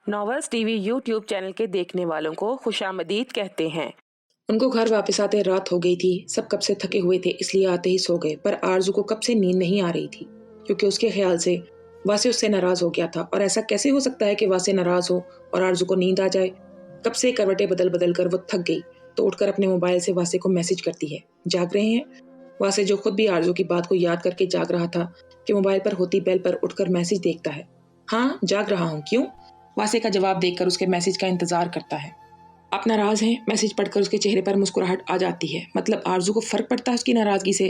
Novels TV YouTube channel के देखने वालों को खुशामदीद कहते हैं। उनको घर वापस आते रात हो गई थी। सब कब से थके हुए थे, इसलिए आते ही सो गए। पर आरजू को कब से नींद नहीं आ रही थी, क्योंकि उसके ख्याल से वासे उससे नाराज हो गया था। और ऐसा कैसे हो सकता है कि वासे नाराज हो और आरजू को नींद आ जाए। कब से करवटें बदल बदल कर वो थक गई, तो उठकर अपने मोबाइल से वासे को मैसेज करती है, जाग रहे हैं। वासे, जो खुद भी आरजू की बात को याद करके जाग रहा था, कि मोबाइल पर होती बेल पर उठकर मैसेज देखता है। हाँ, जाग रहा हूँ। क्यों? वासे का जवाब देखकर उसके मैसेज का इंतजार करता है। आप नाराज हैं? मैसेज पढ़कर उसके चेहरे पर मुस्कुराहट आ जाती है। मतलब आरजू को फर्क पड़ता है उसकी नाराजगी से?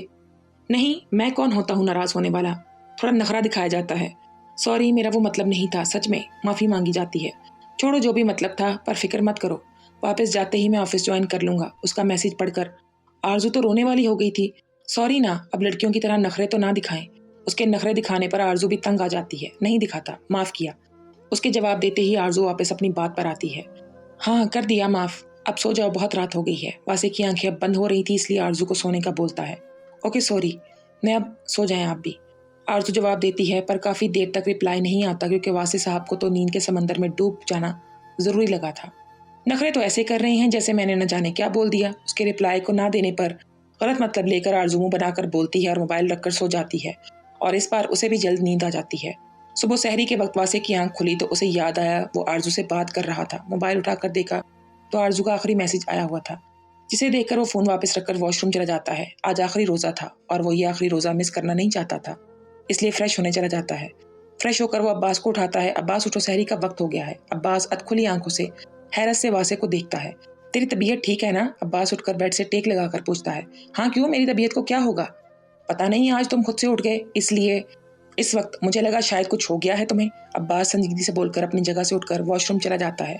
नहीं, मैं कौन होता हूँ नाराज होने वाला। थोड़ा नखरा दिखाया जाता है। सॉरी, मेरा वो मतलब नहीं था, सच में। माफी मांगी जाती है। छोड़ो जो भी मतलब था, पर फिक्र मत करो, वापस जाते ही मैं ऑफिस ज्वाइन कर लूंगा। उसका मैसेज पढ़कर आरजू तो रोने वाली हो गई थी। सॉरी ना, अब लड़कियों की तरह नखरे तो ना दिखाएं। उसके नखरे दिखाने पर आरजू भी तंग आ जाती है। नहीं दिखाता, माफ किया। उसके जवाब देते ही आरजू वापस अपनी बात पर आती है। हाँ, कर दिया माफ, अब सो जाओ, बहुत रात हो गई है। वासे की आंखें अब बंद हो रही थी, इसलिए आरजू को सोने का बोलता है। ओके सॉरी, मैं अब सो जाएं आप भी। आरजू जवाब देती है, पर काफी देर तक रिप्लाई नहीं आता, क्योंकि वासे साहब को तो नींद के समंदर में डूब जाना जरूरी लगा था। नखरे तो ऐसे कर रहे हैं जैसे मैंने न जाने क्या बोल दिया। उसके रिप्लाई को ना देने पर गलत मतलब लेकर आरजू मुंह बनाकर बोलती है और मोबाइल रखकर सो जाती है। और इस बार उसे भी जल्द नींद आ जाती है। सुबह सहरी के वक्त वासे की आंख खुली तो उसे याद आया वो आरजू से बात कर रहा था। मोबाइल उठाकर देखा तो आरजू का आखिरी मैसेज आया हुआ था, जिसे देखकर वो फोन वापस रखकर वॉशरूम चला जाता है। आज आखिरी रोजा था और वो ये आखिरी रोजा मिस करना नहीं चाहता था, इसलिए फ्रेश होने चला जाता है। फ्रेश होकर वो अब्बास को उठाता है। अब्बास, उठो, सहरी का वक्त हो गया है। अब्बास अधखुली आंखों से हैरत से वासे को देखता है। तेरी तबीयत ठीक है ना? अब्बास उठकर बेड से टेक लगाकर पूछता है। हाँ, क्यों? मेरी तबीयत को क्या होगा? पता नहीं, आज तुम खुद से उठ गए, इसलिए इस वक्त मुझे लगा शायद कुछ हो गया है तुम्हें। अब्बास संजीदगी से बोलकर अपनी जगह से उठकर वॉशरूम चला जाता है।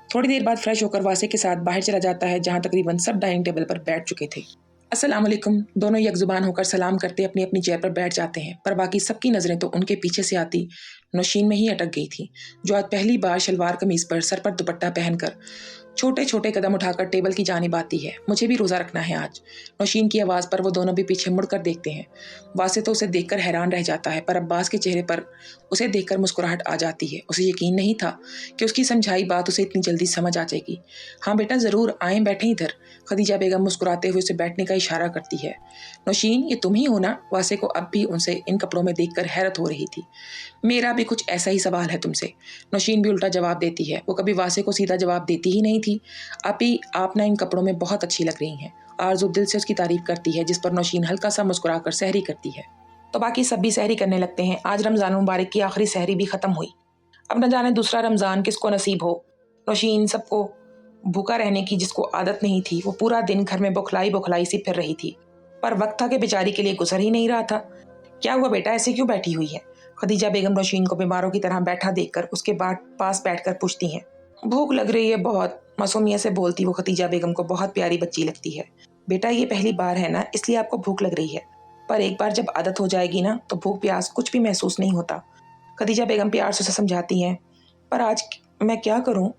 थोड़ी देर बाद फ्रेश होकर वासे के साथ बाहर चला जाता है, जहां तकरीबन सब डाइनिंग टेबल पर बैठ चुके थे। अस्सलाम वालेकुम। दोनों यकजुबान होकर सलाम करते अपनी अपनी चेयर पर बैठ जाते हैं, पर बाकी सबकी नजरें तो उनके पीछे से आती नौशीन में ही अटक गई थी, जो आज पहली बार शलवार कमीज पर सर पर दुपट्टा पहनकर छोटे छोटे कदम उठाकर टेबल की जानिब आती है। मुझे भी रोजा रखना है आज। नौशीन की आवाज पर वो दोनों भी पीछे मुड़कर देखते हैं। वासे तो उसे देखकर हैरान रह जाता है, पर अब्बास के चेहरे पर उसे देखकर मुस्कुराहट आ जाती है। उसे यकीन नहीं था कि उसकी समझाई बात उसे इतनी जल्दी समझ आ जाएगी। हाँ बेटा, जरूर आए, बैठे इधर। खदीजा बेगम मुस्कुराते हुए उसे बैठने का इशारा करती है। नौशीन, ये तुम ही हो ना? वासे को अब भी उनसे इन कपड़ों में देखकर हैरत हो रही थी। मेरा भी कुछ ऐसा ही सवाल है तुमसे। नौशीन भी उल्टा जवाब देती है। वो कभी वासे को सीधा जवाब देती ही नहीं थी। अभी आप ना इन कपड़ों में बहुत अच्छी लग रही हैं। आरजू दिल से उसकी तारीफ करती है, जिस पर नौशीन हल्का सा मुस्कुराकर सहरी करती है। तो बाकी सब भी सहरी करने लगते हैं। आज रमजान मुबारक की आखिरी सहरी भी खत्म हुई। अब न जाने दूसरा रमजान किसको नसीब हो। नौशीन सबको भूखा रहने की जिसको आदत नहीं थी, वो पूरा दिन घर में बौखलाई बौखलाई सी फिर रही थी, पर वक्त था कि बेचारी के लिए गुजर ही नहीं रहा था। क्या हुआ बेटा, ऐसे क्यों बैठी हुई है? खदीजा बेगम नौशीन को बीमारों की तरह बैठा देखकर उसके पास बैठकर पूछती हैं। भूख लग रही है बहुत, मासूमियत से बोलती वो। खदीजा बेगम को बहुत प्यारी बच्ची लगती है। बेटा, ये पहली बार है ना, इसलिए आपको भूख लग रही है, पर एक बार जब आदत हो जाएगी ना, तो भूख प्यास कुछ भी महसूस नहीं होता। खदीजा बेगम प्यार से उसे समझाती हैं। पर आज मैं क्या करूं?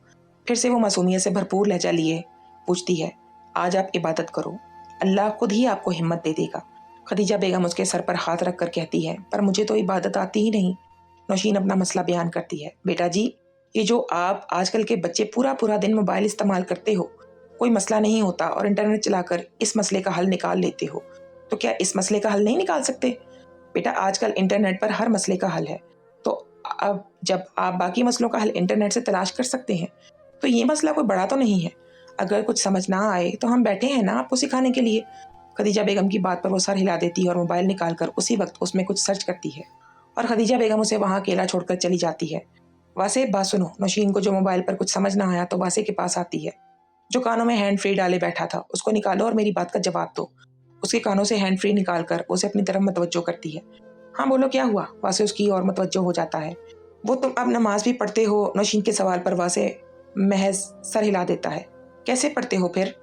फिर से वो मासूमियत से भरपूर लहजा लिए पूछती है। आज आप इबादत करो, अल्लाह खुद ही आपको हिम्मत दे देगा। खदीजा बेगम उसके सर पर हाथ रख कर कहती है। पर मुझे तो इबादत आती ही नहीं। नौशीन अपना मसला बयान करती है। बेटा जी, ये जो आप आजकल के बच्चे पूरा पूरा दिन मोबाइल इस्तेमाल करते हो, कोई मसला नहीं होता और इंटरनेट चलाकर इस मसले का हल निकाल लेते हो, तो क्या इस मसले का हल नहीं निकाल सकते? बेटा, आजकल इंटरनेट पर हर मसले का हल है, तो अब जब आप बाकी मसलों का हल इंटरनेट से तलाश कर सकते हैं, तो ये मसला कोई बड़ा तो नहीं है। अगर कुछ समझ ना आए तो हम बैठे हैं ना आपको सिखाने के लिए। खदीजा बेगम की बात पर वो सर हिला देती है और मोबाइल निकालकर उसी वक्त उसमें कुछ सर्च करती है, और खदीजा बेगम उसे वहाँ अकेला छोड़कर चली जाती है। वासे, बात सुनो। नौशीन को जो मोबाइल पर कुछ समझ ना आया तो वासे के पास आती है, जो कानों में हैंड फ्री डाले बैठा था। उसको निकालो और मेरी बात का जवाब दो। उसके कानों से हैंड फ्री निकालकर उसे अपनी तरफ मतवज्जो करती है। हाँ बोलो, क्या हुआ? वासे उसकी और मतवज्जो हो जाता है। वो तुम अब नमाज भी पढ़ते हो? नौशीन के सवाल पर वासे महज सर हिला देता है। कैसे पढ़ते हो फिर?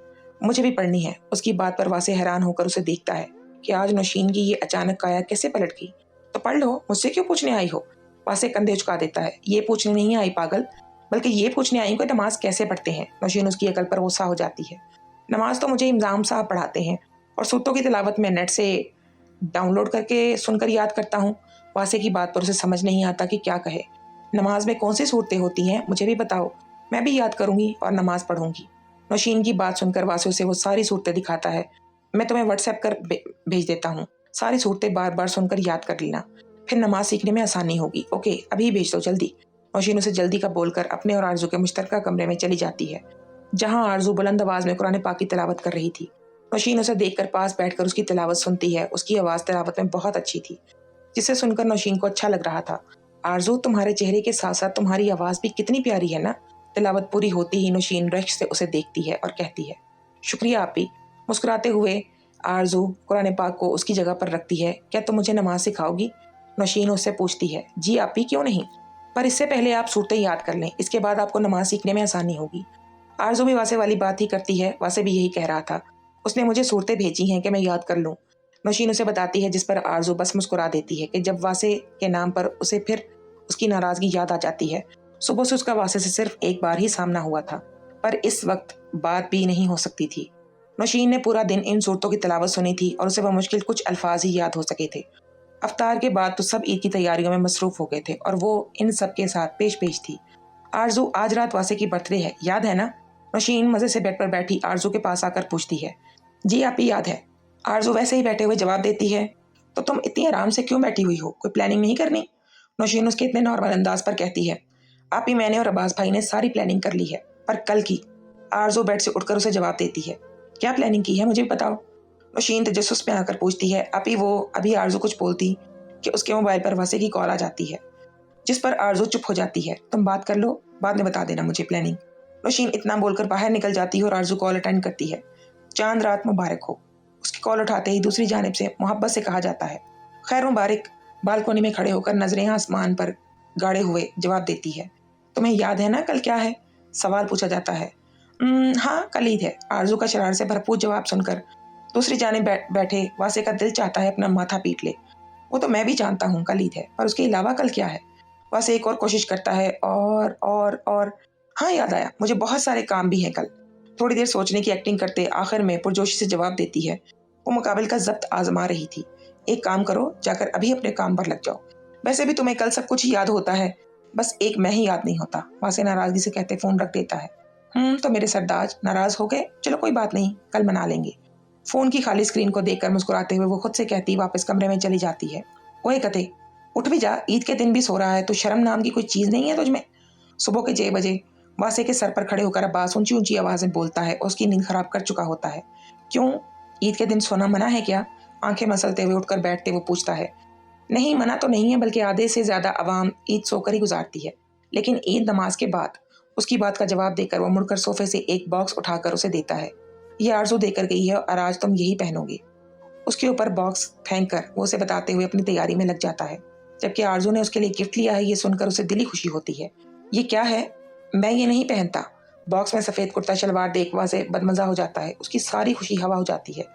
मुझे भी पढ़नी है। उसकी बात पर वासे हैरान होकर उसे देखता है कि आज नौशीन की ये अचानक काया कैसे पलट गई। तो पढ़ लो, मुझसे क्यों पूछने आई हो? वासे कंधे झुका देता है। ये पूछने नहीं आई पागल, बल्कि ये पूछने आई हूँ कि नमाज कैसे पढ़ते हैं। नौशीन उसकी अकल पर गुस्सा हो जाती है। नमाज तो मुझे इमाम साहब पढ़ाते हैं, और सूरतों की तिलावत में नेट से डाउनलोड करके सुनकर याद करता हूँ। वासे की बात पर उसे समझ नहीं आता कि क्या कहे। नमाज में कौन सी सूरतें होती हैं मुझे भी बताओ, मैं भी याद करूंगी और नमाज पढ़ूंगी। नौशीन की बात सुनकर वासे उसे वो सारी सूरतें दिखाता है। मैं तुम्हें व्हाट्सएप कर भेज देता हूँ, सारी सूरतें बार बार सुनकर याद कर लेना, फिर नमाज सीखने में आसानी होगी। ओके, अभी भेज दो जल्दी। नौशीन उसे जल्दी का बोलकर अपने और आरजू के मुश्तरका कमरे में चली जाती है, जहाँ आरजू बुलंद आवाज में कुरान पाक की तिलावत कर रही थी। नौशीन उसे देखकर पास बैठकर उसकी तिलावत सुनती है। उसकी आवाज़ तिलावत में बहुत अच्छी थी, जिसे सुनकर नौशीन को अच्छा लग रहा था। आरजू, तुम्हारे चेहरे के साथ साथ तुम्हारी आवाज़ भी कितनी प्यारी है ना। तिलावत पूरी होती ही नौशीन रश्क से उसे देखती है और कहती है, शुक्रिया आपी। मुस्कुराते हुए आरजू कुरान पाक को उसकी जगह पर रखती है। क्या तुम मुझे नमाज सिखाओगी? नौशीन उससे पूछती है। जी आपी, क्यों नहीं, पर इससे पहले आप सूरतें याद कर लें, इसके बाद आपको नमाज सीखने में आसानी होगी। आरजू भी वासे वाली बात ही करती है। वासे भी यही कह रहा था, उसने मुझे सूरतें भेजी हैं कि मैं याद कर लूँ। नौशीन उसे बताती है, जिस पर आरजू बस मुस्कुरा देती है कि जब वासे के नाम पर उसे फिर उसकी नाराज़गी याद आ जाती है। सुबह से उसका वासे से सिर्फ एक बार ही सामना हुआ था, पर इस वक्त बात भी नहीं हो सकती थी। नौशीन ने पूरा दिन इन सूरतों की तिलावत सुनी थी और उसे बमुश्किल कुछ अल्फाज ही याद हो सके थे। अफ्तार के बाद तो सब ईद की तैयारियों में मसरूफ हो गए थे और वो इन सब के साथ पेश पेश थी। आरजू, आज रात वासे की बर्थडे है, याद है ना? नौशीन मज़े से बेड पर बैठी आरजू के पास आकर पूछती है। जी आप ही, याद है। आरजू वैसे ही बैठे हुए जवाब देती है। तो तुम इतनी आराम से क्यों बैठी हुई हो, कोई प्लानिंग नहीं करनी? नौशीन उसके इतने नॉर्मल अंदाज पर कहती है। आप ही, मैंने और अब्बास भाई ने सारी प्लानिंग कर ली है, पर कल की। आरजू बेड से उठकर उसे जवाब देती है। क्या प्लानिंग की है, मुझे भी बताओ। नौशीन तजस्सुस में आकर पूछती है। अभी आरजू कुछ बोलती कि उसके मोबाइल पर वासे की कॉल आ जाती है, जिस पर आरजू चुप हो जाती है। तुम बात कर लो, बाद में बता देना मुझे प्लानिंग। नौशीन इतना बोलकर बाहर निकल जाती है और आरजू कॉल अटेंड करती है। चांद रात मुबारक हो, उसकी कॉल उठाते ही दूसरी जानिब से मोहब्बत से कहा जाता है। खैर मुबारक। बालकोनी में खड़े होकर नजरें आसमान पर गाड़े हुए जवाब देती है। तुम्हें याद है ना कल क्या है? सवाल पूछा जाता है। हाँ, कल ईद है। आरजू का शरारत से भरपूर जवाब सुनकर दूसरी जानिब बैठे वासे का दिल चाहता है अपना माथा पीट ले। वो तो मैं भी जानता हूँ कल ईद है, पर उसके अलावा कल क्या है? वासे एक और कोशिश करता है। और हाँ, याद आया, मुझे बहुत सारे काम भी हैं कल। थोड़ी देर सोचने की एक्टिंग करते आखिर में पुरजोशी से जवाब देती है। वो मुकाबिल का जब्त आजमा रही थी। एक काम करो, जाकर अभी अपने काम पर लग जाओ। वैसे भी तुम्हें कल सब कुछ ही याद होता है, बस एक मैं ही याद नहीं होता। वासे नाराजगी से कहते फोन रख देता है। तो मेरे सरदार नाराज हो गए, चलो कोई बात नहीं, कल मना लेंगे। फोन की खाली स्क्रीन को देखकर मुस्कुराते हुए वो खुद से कहती वापस कमरे में चली जाती है। ओए कते, उठ भी जा, ईद के दिन भी सो रहा है तो शर्म नाम की कोई चीज नहीं है तुझमें? सुबह के 6 बजे वासे के सर पर खड़े होकर अब्बास ऊंची ऊंची आवाज में बोलता है। उसकी नींद खराब कर चुका होता है। क्यों, ईद के दिन सोना मना है क्या? आंखें मसलते हुए उठकर बैठते वो पूछता है। नहीं, मना तो नहीं है, बल्कि आधे से ज्यादा अवाम ईद सोकर ही गुजारती है, लेकिन ईद नमाज के बाद। उसकी बात का जवाब देकर वो मुड़कर सोफे से एक बॉक्स उठाकर उसे देता है। ये आरजू देकर गई है और आज तुम यही पहनोगी। उसके ऊपर बॉक्स फेंक कर वो उसे बताते हुए अपनी तैयारी में लग जाता है। जबकि आरजू ने उसके लिए गिफ्ट लिया है, ये सुनकर उसे दिली खुशी होती है। ये क्या है? मैं ये नहीं पहनता। बॉक्स में सफेद कुर्ता शलवार देख वासे बदमजा हो जाता है। उसकी सारी खुशी हवा हो जाती है।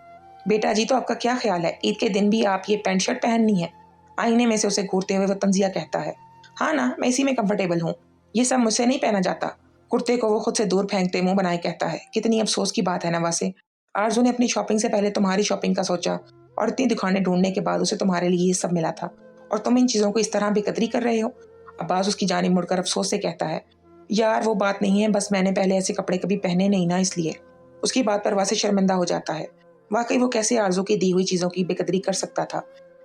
बेटा जी, तो आपका क्या ख्याल है, ईद के दिन भी आप ये पैंट शर्ट पहननी है? आईने में से उसे घूरते हुए वो तंजिया कहता है। हाँ ना, मैं इसी में कंफर्टेबल हूँ, ये सब मुझसे नहीं पहना जाता। कुर्ते को वो खुद से दूर फेंकते मुंह बनाए कहता है। कितनी अफसोस की बात है ना वासे, आरजू ने अपनी शॉपिंग से पहले तुम्हारी शॉपिंग का सोचा और इतनी दुकानें ढूंढने के बाद उसे तुम्हारे लिए ये सब मिला था, और तुम इन चीजों को इस तरह बेकदरी कर रहे हो। अब्बास उसकी जानिब मुड़कर अफसोस से कहता है। यार वो बात नहीं है, बस मैंने पहले ऐसे कपड़े कभी पहने नहीं ना, इसलिए। उसकी बात पर वासे शर्मिंदा हो जाता है। वाकई वो कैसे आरजू की दी हुई चीजों की बेकदरी कर सकता था।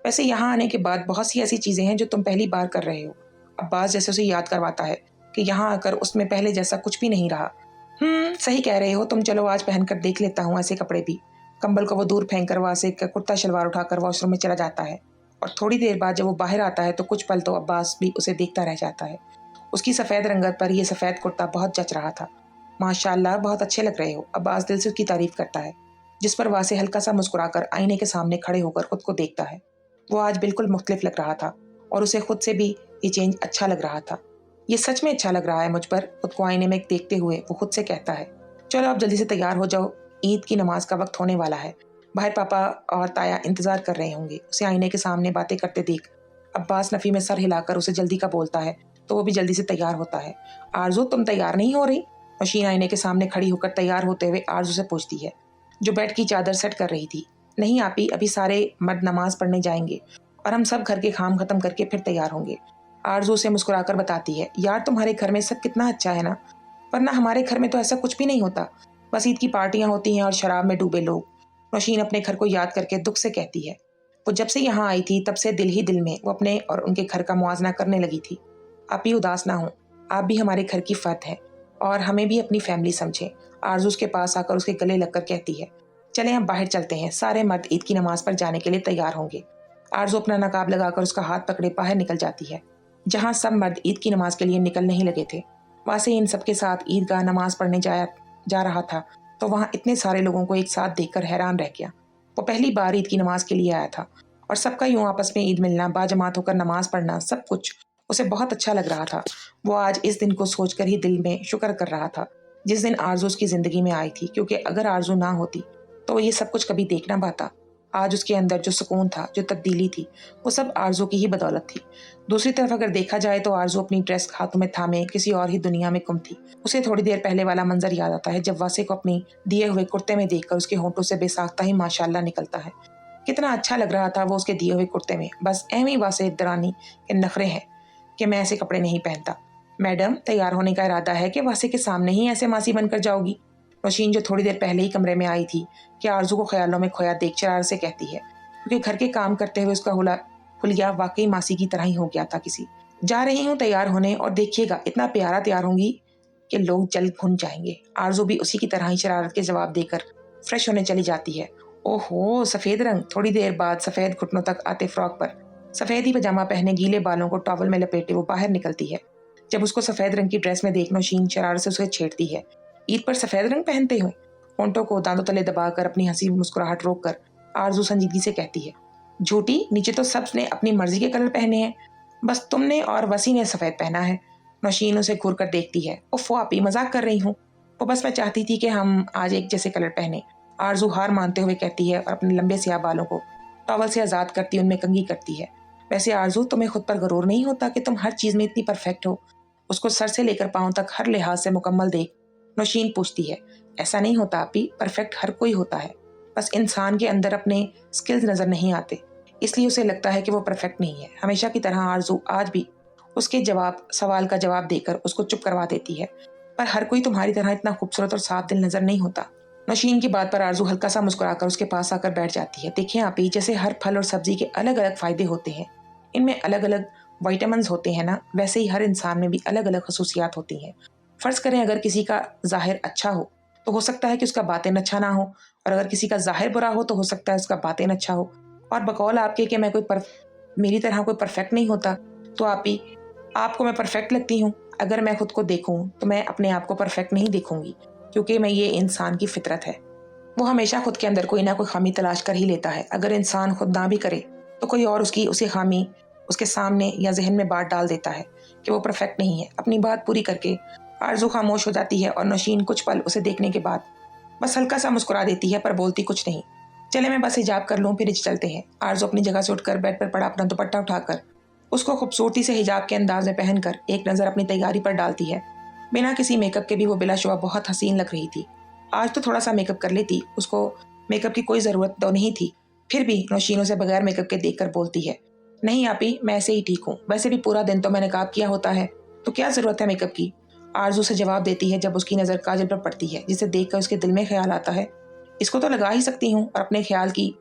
वैसे यहाँ आने के बाद बहुत सी ऐसी चीजें हैं जो तुम पहली बार कर रहे हो। अब्बास जैसे उसे याद करवाता है कि यहाँ आकर उसमें पहले जैसा कुछ भी नहीं रहा। सही कह रहे हो तुम, चलो आज पहनकर देख लेता हूँ ऐसे कपड़े भी। कंबल को वो दूर फेंक कर वासे का कुर्ता शलवार उठाकर वॉशरूम में चला जाता है, और थोड़ी देर बाद जब वो बाहर आता है तो कुछ पल तो अब्बास भी उसे देखता रह जाता है। उसकी सफ़ेद रंगत पर यह सफ़ेद कुर्ता बहुत जच रहा था। माशाल्लाह, बहुत अच्छे लग रहे हो, अब्बास दिल से उसकी तारीफ करता है, जिस पर वासे हल्का सा मुस्कुराकर आईने के सामने खड़े होकर खुद को देखता है। वो आज बिल्कुल मुख्तलिफ लग रहा था और उसे खुद से भी ये चेंज अच्छा लग रहा था। ये सच में अच्छा लग रहा है मुझ पर, खुद को आईने में देखते हुए वो खुद से कहता है। चलो अब जल्दी से तैयार हो जाओ, ईद की नमाज का वक्त होने वाला है। बाहर पापा और ताया इंतजार कर रहे होंगे। उसे आईने के सामने बातें करते देख अब्बास नफ़ी में सर हिलाकर उसे जल्दी का बोलता है, तो वो भी जल्दी से तैयार होता है। आरजू, तुम तैयार नहीं हो रही? मशीन आईने के सामने खड़ी होकर तैयार होते हुए आरजू से पूछती है, जो बेड की चादर सेट कर रही थी। नहीं आपी, अभी सारे मर्द नमाज पढ़ने जाएंगे और हम सब घर के काम खत्म करके फिर तैयार होंगे। आरजू उसे मुस्कुराकर बताती है, यार तुम्हारे घर में सब कितना अच्छा है ना, वरना हमारे घर में तो ऐसा कुछ भी नहीं होता, बस ईद की पार्टियां होती हैं और शराब में डूबे लोग। नौशीन अपने घर को याद करके दुख से कहती है, वो जब से यहाँ आई थी तब से दिल ही दिल में वो अपने और उनके घर का मुआवजा करने लगी थी। आप भी उदास ना हो, आप भी हमारे घर की फर्द है और हमें भी अपनी फैमिली समझे। आरजू उसके पास आकर उसके गले लगकर कहती है, चले हम बाहर चलते हैं, सारे मर्द ईद की नमाज पर जाने के लिए तैयार होंगे। आरजू अपना नकाब लगाकर उसका हाथ पकड़े बाहर निकल जाती है। जहाँ सब मर्द ईद की नमाज के लिए निकलने ही लगे थे, वहाँ से इन सबके साथ ईदगाह नमाज पढ़ने जा रहा था तो वहाँ इतने सारे लोगों को एक साथ देखकर हैरान रह गया। वो पहली बार ईद की नमाज के लिए आया था और सबका यूं आपस में ईद मिलना, बाजमात होकर नमाज पढ़ना, सब कुछ उसे बहुत अच्छा लग रहा था। वो आज इस दिन को सोचकर ही दिल में शुक्र कर रहा था जिस दिन आरजू उसकी जिंदगी में आई थी, क्योंकि अगर आरजू ना होती तो वो ये सब कुछ कभी देख ना पाता। आज उसके अंदर जो सुकून था, जो तब्दीली थी, वो सब आरजू की ही बदौलत थी। दूसरी तरफ अगर देखा जाए तो आरजू अपनी ड्रेस हाथों में थामे किसी और ही दुनिया में गुम थी। उसे थोड़ी देर पहले वाला मंजर याद आता है जब वासे को अपनी दिए हुए कुर्ते में देखकर उसके होंठों से बेसाख्ता ही माशाल्लाह निकलता है। कितना अच्छा लग रहा था वो उसके दिए हुए कुर्ते में। बस एम ही वासे दरानी के नखरे हैं कि मैं ऐसे कपड़े नहीं पहनता। मैडम, तैयार होने का इरादा है कि वासे के सामने ही ऐसे मासी बनकर जाओगी? नौशीन, जो थोड़ी देर पहले ही कमरे में आई थी, कि आरजू को ख्यालों में खोया देख शरारत से कहती है, क्योंकि घर के काम करते हुए उसका हुलिया वाकई मासी की तरह ही हो गया था किसी। जा रही हूँ तैयार होने और देखिएगा इतना प्यारा तैयार होंगी कि लोग जल भुन जाएंगे। आरजू भी उसी की तरह ही शरारत के जवाब देकर फ्रेश होने चली जाती है। ओहो, सफेद रंग। थोड़ी देर बाद सफेद घुटनों तक आते फ्रॉक पर सफेद ही पजामा पहने गीले बालों को टॉवल में लपेटे वो बाहर निकलती है। जब उसको सफेद रंग की ड्रेस में देख नौशीन शरारत से उसे छेड़ती है, ईद पर सफेद रंग पहनते हुए? होंठों को दांतों तले दबाकर अपनी हंसी मुस्कुराहट रोक कर आरजू संजीदगी से कहती है, झूठी, नीचे तो सबने अपनी मर्जी के कलर पहने हैं, बस तुमने और वसी ने सफेद पहना है। नौशीन उसे घूर कर देखती है। उफ आपी, मजाक कर रही हूँ, वो बस मैं चाहती थी कि हम आज एक जैसे कलर पहने। आरजू हार मानते हुए कहती है और अपने लंबे स्याह बालों को टॉवल से आजाद करती उनमें कंघी करती है। वैसे आरजू, तुम्हें खुद पर गरूर नहीं होता कि तुम हर चीज में इतनी परफेक्ट हो? उसको सर से लेकर पांव तक हर लिहाज से मुकम्मल देख नौशीन पूछती है। ऐसा नहीं होता आपी, परफेक्ट हर कोई होता है, बस इंसान के अंदर अपने स्किल्स नजर नहीं आते, इसलिए उसे लगता है कि वो परफेक्ट नहीं है। हमेशा की तरह आरजू आज भी उसके सवाल का जवाब देकर उसको चुप करवा देती है। पर हर कोई तुम्हारी तरह इतना खूबसूरत और साफ दिल नजर नहीं होता। नौशीन की बात पर आरजू हल्का सा मुस्कुराकर उसके पास आकर बैठ जाती है। देखिए आपी, जैसे हर फल और सब्जी के अलग अलग फायदे होते हैं, इनमें अलग अलग विटामिन होते हैं ना, वैसे ही हर इंसान में भी अलग अलग खसूसियात होती हैं। फर्ज करें अगर किसी का जाहिर अच्छा हो सकता है कि उसका बातिन अच्छा ना हो, और अगर किसी का जाहिर बुरा हो सकता है उसका बातिन अच्छा हो। और बकौल आपके कि मैं मेरी तरह कोई परफेक्ट नहीं होता, तो आपको मैं परफेक्ट लगती हूँ। अगर मैं खुद को देखूँ तो मैं अपने आप को परफेक्ट नहीं देखूंगी, क्योंकि मैं ये इंसान की फितरत है। वो हमेशा खुद के अंदर कोई ना कोई खामी तलाश कर ही लेता है। अगर इंसान खुद ना भी करे तो कोई और उसी खामी उसके सामने या जहन में बात डाल देता है कि वो परफेक्ट नहीं है। अपनी बात पूरी करके आरजू खामोश हो जाती है और नौशीन कुछ पल उसे देखने के बाद बस हल्का सा मुस्कुरा देती है, पर बोलती कुछ नहीं। चले मैं बस हिजाब कर लूँ, फिर चलते हैं। आरजू अपनी जगह से उठकर बेड पर पड़ा अपना दुपट्टा उठाकर उसको खूबसूरती से हिजाब के अंदाज में पहनकर एक नज़र अपनी तैयारी पर डालती है। बिना किसी मेकअप के भी वो बिलाशुबा बहुत हसीन लग रही थी। आज तो थोड़ा सा मेकअप कर लेती, उसको मेकअप की कोई ज़रूरत तो नहीं थी। फिर भी नौशीन उसे बगैर मेकअप के देखकर बोलती है, नहीं आपी, मैं ऐसे ही ठीक हूँ, वैसे भी पूरा दिन तो मैंने नकाब किया होता है, तो क्या ज़रूरत है मेकअप की? आरजू से जवाब देती है जब उसकी नज़र काजल पर पड़ती है, जिसे देखकर उसके दिल में ख्याल आता है, इसको तो लगा ही सकती हूँ। और अपने ख्याल की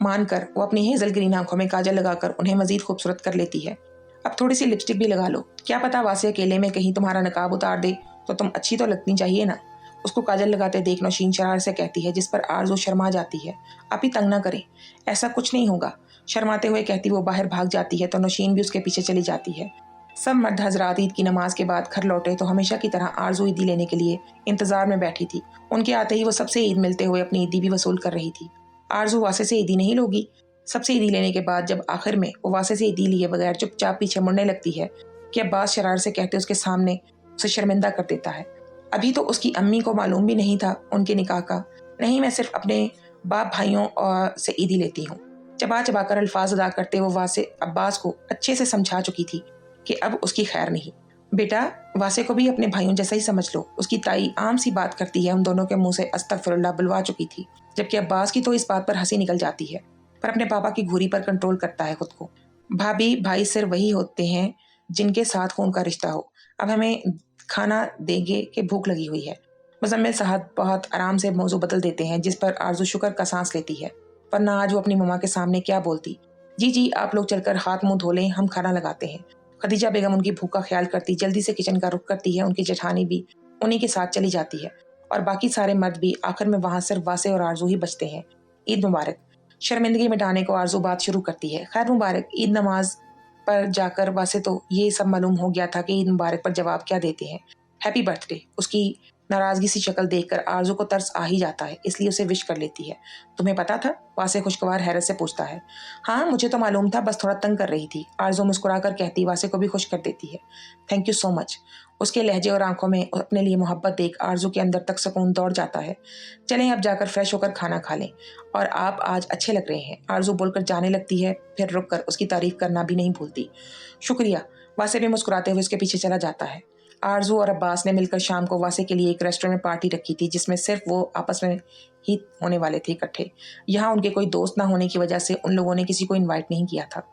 मानकर वो अपनी हेजल ग्रीन आंखों में काजल लगाकर उन्हें मजीद खूबसूरत कर लेती है। अब थोड़ी सी लिपस्टिक भी लगा लो, क्या पता वासे अकेले में कहीं तुम्हारा नकाब उतार दे तो तुम अच्छी तो लगनी चाहिए ना। उसको काजल लगाते देख नौशीन शरारत से कहती है, जिस पर आरजू शर्मा जाती है। आप ही तंग ना करें, ऐसा कुछ नहीं होगा। शर्माते हुए कहती वो बाहर भाग जाती है तो नौशीन भी उसके पीछे चली जाती है। सब मर्द हजरात ईद की नमाज के बाद घर लौटे तो हमेशा की तरह आरजू ईदी लेने के लिए इंतजार में बैठी थी। उनके आते ही वो सबसे ईद मिलते हुए अपनी ईदी भी वसूल कर रही थी। आरजू वासे से ईदी नहीं लोगी। सबसे ईदी लेने के बाद जब आखिर में वो वासे से ईदी लिए बगैर चुपचाप पीछे मुड़ने लगती है कि अब्बास शरारत से कहते उसके सामने उसे शर्मिंदा कर देता है। अभी तो उसकी अम्मी को मालूम भी नहीं था उनके निकाह का। नहीं, मैं सिर्फ अपने बाप भाइयों से ईदी लेती हूँ। चबा चबा कर अल्फाज अदा करते वो वासे अब्बास को अच्छे से समझा चुकी थी कि अब उसकी खैर नहीं। बेटा, वासे को भी अपने भाइयों जैसा ही समझ लो। उसकी ताई आम सी बात करती है, उन दोनों के मुंह से अस्तगफिरुल्लाह बुलवा चुकी थी। जबकि अब्बास की तो इस बात पर हंसी निकल जाती है, पर अपने पापा की घूरी पर कंट्रोल करता है खुद को। भाभी भाई सिर्फ वही होते हैं जिनके साथ खून का रिश्ता हो। अब हमें खाना देंगे कि भूख लगी हुई है। मुज़म्मिल साहब बहुत आराम से मौजू बदल देते हैं, जिस पर आरज़ू शुक्र का सांस लेती है, वरना आज वो अपनी मम्मा के सामने क्या बोलती। जी जी, आप लोग चलकर हाथ मुंह धो लें, हम खाना लगाते हैं। खदीजा बेगम उनकी भूख का ख्याल करती जल्दी से किचन का रुख करती है। उनकी जेठानी भी उन्हीं के साथ चली जाती है और बाकी सारे मर्द भी। आखिर में वहां सिर्फ वासे और आरज़ू ही बचते हैं। ईद मुबारक। शर्मिंदगी मिटाने को आरज़ू बात शुरू करती है। खैर मुबारक। ईद नमाज पर जाकर वासे तो ये सब मालूम हो गया था कि ईद मुबारक पर जवाब क्या देते हैं। Happy birthday. उसकी नाराजगी सी शक्ल देखकर आरज़ू को तरस आ ही जाता है, इसलिए उसे विश कर लेती है। तुम्हें पता था? वासे खुशगवार हैरत से पूछता है। हाँ, मुझे तो मालूम था, बस थोड़ा तंग कर रही थी, आरज़ू मुस्कुराकर कहती। वासे को भी खुश कर देती है। Thank you so much. उसके लहजे और आंखों में अपने लिए मोहब्बत देख आरज़ू के अंदर तक सुकून दौड़ जाता है। चलें अब जाकर फ्रेश होकर खाना खा लें, और आप आज अच्छे लग रहे हैं, आरज़ू बोलकर जाने लगती है, फिर रुक कर उसकी तारीफ करना भी नहीं भूलती। शुक्रिया। वासे भी मुस्कुराते हुए उसके पीछे चला जाता है। आरज़ू और अब्बास ने मिलकर शाम को वासे के लिए एक रेस्टोरेंट में पार्टी रखी थी, जिसमें सिर्फ वो आपस में ही होने वाले थे इकट्ठे। यहाँ उनके कोई दोस्त ना होने की वजह से उन लोगों ने किसी को इनवाइट नहीं किया था।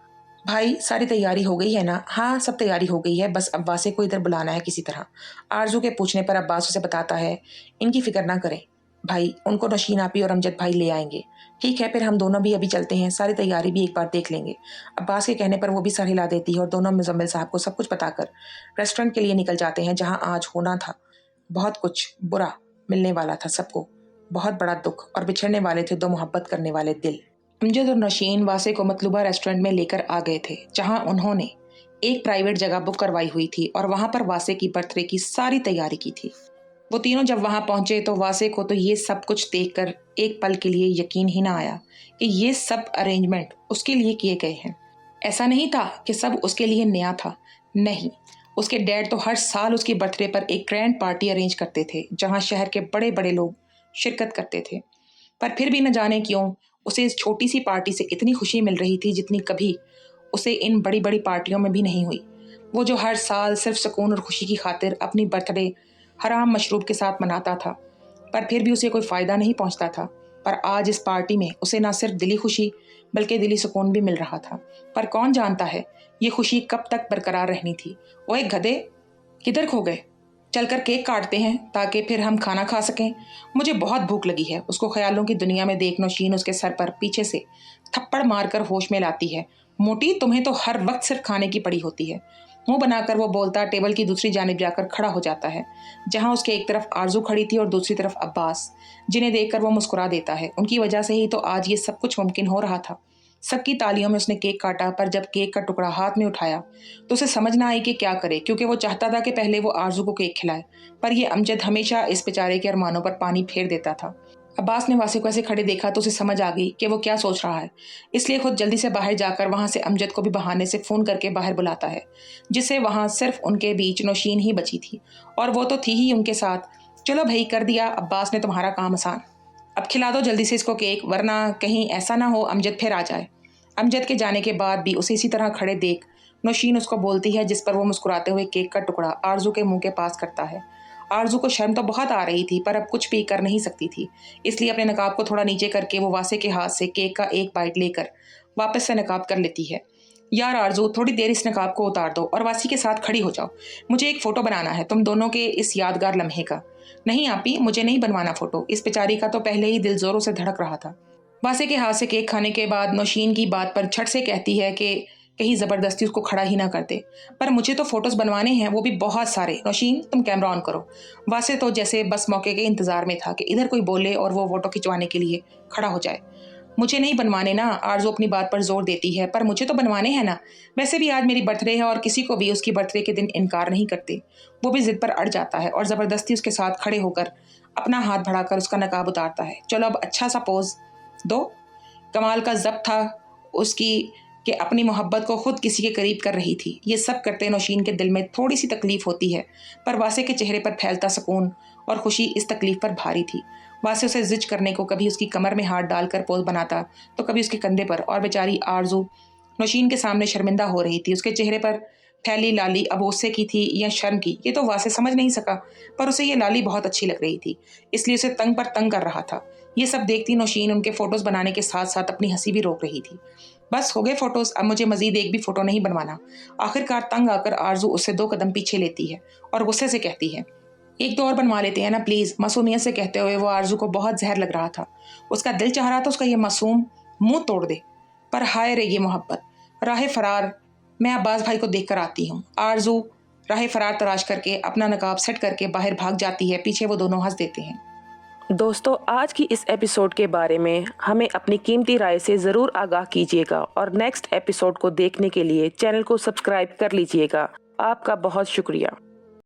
भाई, सारी तैयारी हो गई है ना? हाँ, सब तैयारी हो गई है, बस अब वासे को इधर बुलाना है किसी तरह। आरज़ू के पूछने पर अब्बास उसे बताता है, इनकी फिक्र ना करें भाई, उनको नौशीन आपी और अमजद भाई ले आएंगे। ठीक है, फिर हम दोनों भी अभी चलते हैं, सारी तैयारी भी एक बार देख लेंगे। अब्बास के कहने पर वो भी सर हिला देती है और दोनों मुज़म्मिल साहब को सब कुछ बताकर रेस्टोरेंट के लिए निकल जाते हैं, जहाँ आज होना था बहुत कुछ बुरा। मिलने वाला था सबको बहुत बड़ा दुख, और बिछड़ने वाले थे दो मोहब्बत करने वाले दिल। अमजद और नौशीन वासे को मतलूबा रेस्टोरेंट में लेकर आ गए थे, जहां उन्होंने एक प्राइवेट जगह बुक करवाई हुई थी और वहां पर वासे की बर्थडे की सारी तैयारी की थी। वो तीनों जब वहां पहुंचे तो वासे को तो ये सब कुछ देखकर एक पल के लिए यकीन ही ना आया कि ये सब अरेंजमेंट उसके लिए किए गए हैं। ऐसा नहीं था कि सब उसके लिए नया था, नहीं। उसके डैड तो हर साल उसकी बर्थडे पर एक ग्रैंड पार्टी अरेंज करते थे, जहां शहर के बड़े बड़े लोग शिरकत करते थे। पर फिर भी न जाने क्यों उसे इस छोटी सी पार्टी से इतनी खुशी मिल रही थी जितनी कभी उसे इन बड़ी बड़ी पार्टियों में भी नहीं हुई। वो जो हर साल सिर्फ सुकून और खुशी की खातिर अपनी बर्थडे हराम मशरूब के साथ मनाता था, पर फिर भी उसे कोई फ़ायदा नहीं पहुंचता था। पर आज इस पार्टी में उसे न सिर्फ दिली खुशी बल्कि दिली सुकून भी मिल रहा था। पर कौन जानता है ये खुशी कब तक बरकरार रहनी थी। ओए गधे, किधर खो गए? चलकर केक काटते हैं ताकि फिर हम खाना खा सकें। मुझे बहुत भूख लगी है। उसको ख्यालों की दुनिया में देख नौशीन उसके सर पर पीछे से थप्पड़ मारकर होश में लाती है। मोटी, तुम्हें तो हर वक्त सिर्फ खाने की पड़ी होती है। मुंह बनाकर वो बोलता टेबल की दूसरी जानिब जाकर खड़ा हो जाता है, जहां उसके एक तरफ आरजू खड़ी थी और दूसरी तरफ अब्बास, जिन्हें देखकर वो मुस्कुरा देता है। उनकी वजह से ही तो आज ये सब कुछ मुमकिन हो रहा था। सबकी तालियों में उसने केक काटा, पर जब केक का टुकड़ा हाथ में उठाया तो उसे समझ ना आई कि क्या करे, क्योंकि वो चाहता था कि पहले वो आरजू को केक खिलाए, पर ये अमजद हमेशा इस बेचारे के अरमानों पर पानी फेर देता था। अब्बास ने वासे को ऐसे खड़े देखा तो उसे समझ आ गई कि वो क्या सोच रहा है, इसलिए खुद जल्दी से बाहर जाकर वहां से अमजद को भी बहाने से फ़ोन करके बाहर बुलाता है, जिससे वहां सिर्फ उनके बीच नौशीन ही बची थी, और वो तो थी ही उनके साथ। चलो भाई, कर दिया अब्बास ने तुम्हारा काम आसान। अब खिला दो जल्दी से इसको केक, वरना कहीं ऐसा ना हो अमजद फिर आ जाए। अमजद के जाने के बाद भी उसे इसी तरह खड़े देख नौशीन उसको बोलती है, जिस पर वो मुस्कुराते हुए केक का टुकड़ा आरजू के मुंह के पास करता है। आरजू को शर्म तो बहुत आ रही थी, पर अब कुछ भी कर नहीं सकती थी, इसलिए अपने नकाब को थोड़ा नीचे करके वो वासे के हाथ से केक का एक बाइट लेकर वापस से नकाब कर लेती है। यार आरजू, थोड़ी देर इस नकाब को उतार दो और वासी के साथ खड़ी हो जाओ। मुझे एक फ़ोटो बनाना है तुम दोनों के इस यादगार लम्हे का। नहीं आपी, मुझे नहीं बनवाना फ़ोटो। इस बेचारी का तो पहले ही दिल ज़ोरों से धड़क रहा था। वासे के हाथ से केक खाने के बाद नौशीन की बात पर झट से कहती है कि कहीं ज़बरदस्ती उसको खड़ा ही ना कर दे। पर मुझे तो फ़ोटोज़ बनवाने हैं, वो भी बहुत सारे। नौशीन, तुम कैमरा ऑन करो। वासे तो जैसे बस मौके के इंतज़ार में था कि इधर कोई बोले और वो फ़ोटो खिंचवाने के लिए खड़ा हो जाए। मुझे नहीं बनवाने ना, आरजू अपनी बात पर जोर देती है, पर मुझे तो बनवाने हैं ना। वैसे भी आज मेरी बर्थडे है और किसी को भी उसकी बर्थडे के दिन इनकार नहीं करते। वो भी ज़िद पर अड़ जाता है और ज़बरदस्ती उसके साथ खड़े होकर अपना हाथ बढ़ाकर उसका नकाब उतारता है। चलो अब अच्छा सा पोज दो। कमाल का ज़ब्त था उसकी कि अपनी मोहब्बत को खुद किसी के करीब कर रही थी। ये सब करते नौशीन के दिल में थोड़ी सी तकलीफ होती है, पर वासे के चेहरे पर फैलता सुकून और खुशी इस तकलीफ पर भारी थी। वासे उसे जिज करने को कभी उसकी कमर में हाथ डालकर पोज बनाता तो कभी उसके कंधे पर, और बेचारी आरजू नौशीन के सामने शर्मिंदा हो रही थी। उसके चेहरे पर फैली लाली अब गुस्से की थी या शर्म की, ये तो वासे समझ नहीं सका, पर उसे ये लाली बहुत अच्छी लग रही थी, इसलिए उसे तंग पर तंग कर रहा था। ये सब देखती नौशीन उनके फोटोज बनाने के साथ साथ अपनी हंसी भी रोक रही थी। बस हो गए फोटोज, अब मुझे मजीद एक भी फोटो नहीं बनवाना। आखिरकार तंग आकर आरजू उससे 2 कदम पीछे लेती है और गुस्से से कहती है, एक दो और बनवा लेते हैं ना प्लीज। मासूमियत से कहते हुए वो आरजू को बहुत जहर लग रहा था। उसका दिल चाह रहा था उसका ये मासूम मुंह तोड़ दे, पर हाय रे ये मोहब्बत। राह फरार, मैं अब्बास भाई को देख कर आती हूँ। आरजू राह फरार तलाश करके अपना नकाब सेट करके बाहर भाग जाती है। पीछे वो दोनों हंस देते हैं। दोस्तों, आज की इस एपिसोड के बारे में हमें अपनी कीमती राय से ज़रूर आगाह कीजिएगा और नेक्स्ट एपिसोड को देखने के लिए चैनल को सब्सक्राइब कर लीजिएगा। आपका बहुत शुक्रिया।